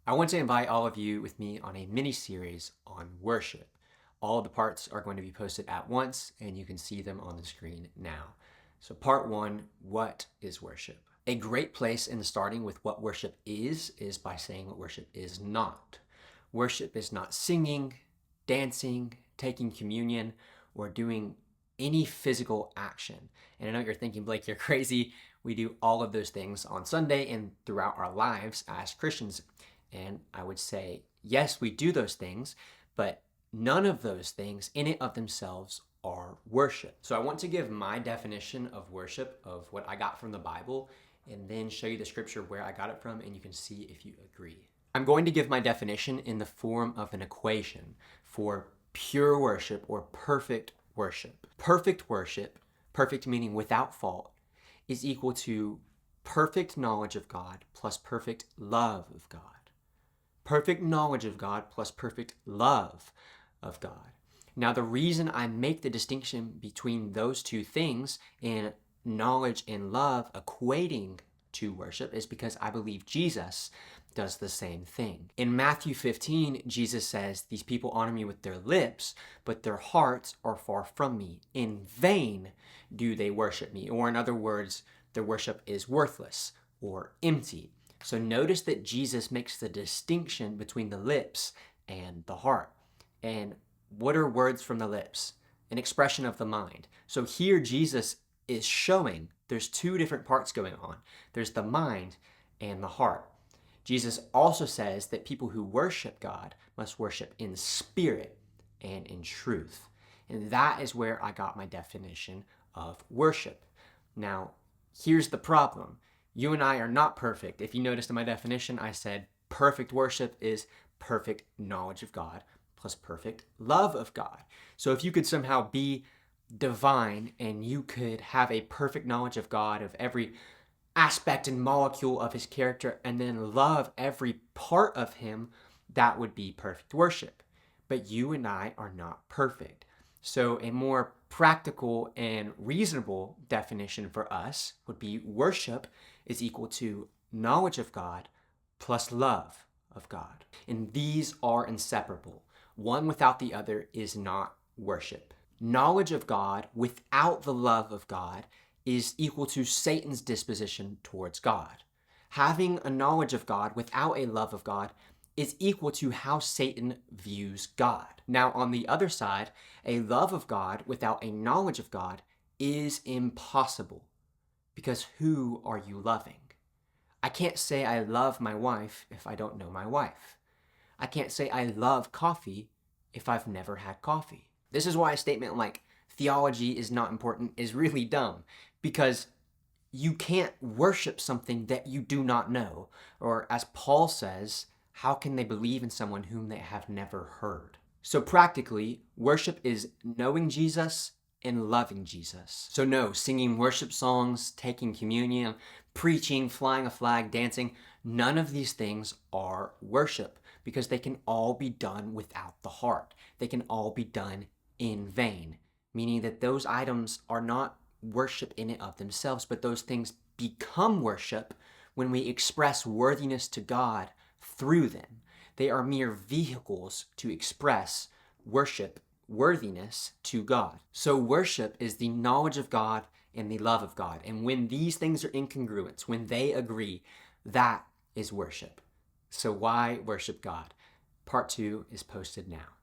I want to invite all of you with me on a mini series on worship. All of the parts are going to be posted at once, and you can see them on the screen now. So, part one, what is worship? A great place in starting with what worship is by saying what worship is not. Worship is not singing, dancing, taking communion, or doing any physical action. And I know you're thinking, Blake, you're crazy. We do all of those things on Sunday and throughout our lives as Christians. And I would say, yes, we do those things, but none of those things in and of themselves are worship. So I want to give my definition of worship, of what I got from the Bible, and then show you the scripture where I got it from, and you can see if you agree. I'm going to give my definition in the form of an equation for pure worship or perfect worship. Perfect worship, perfect meaning without fault, is equal to perfect knowledge of God plus perfect love of God. Perfect knowledge of God plus perfect love of God. Now, the reason I make the distinction between those two things and knowledge and love equating to worship is because I believe Jesus does the same thing. In Matthew 15, Jesus says, "These people honor me with their lips, but their hearts are far from me. In vain do they worship me." Or in other words, their worship is worthless or empty. So notice that Jesus makes the distinction between the lips and the heart. And what are words from the lips? An expression of the mind. So here Jesus is showing there's two different parts going on. There's the mind and the heart. Jesus also says that people who worship God must worship in spirit and in truth. And that is where I got my definition of worship. Now, here's the problem. You and I are not perfect. If you noticed in my definition, I said perfect worship is perfect knowledge of God plus perfect love of God. So if you could somehow be divine and you could have a perfect knowledge of God, of every aspect and molecule of his character, and then love every part of him, that would be perfect worship. But you and I are not perfect. So a more practical and reasonable definition for us would be worship is equal to knowledge of God plus love of God. And these are inseparable. One without the other is not worship. Knowledge of God without the love of God is equal to Satan's disposition towards God. Having a knowledge of God without a love of God is equal to how Satan views God. Now, on the other side, a love of God without a knowledge of God is impossible. Because who are you loving? I can't say I love my wife if I don't know my wife. I can't say I love coffee if I've never had coffee. This is why a statement like theology is not important is really dumb, because you can't worship something that you do not know. Or as Paul says, how can they believe in someone whom they have never heard? So practically, worship is knowing Jesus and loving Jesus. So no, singing worship songs, taking communion, preaching, flying a flag, dancing, none of these things are worship because they can all be done without the heart. They can all be done in vain, meaning that those items are not worship in and of themselves, but those things become worship when we express worthiness to God through them. They are mere vehicles to express worship, worthiness to God. So worship is the knowledge of God and the love of God. And when these things are in congruence, when they agree, that is worship. So why worship God? Part 2 is posted now.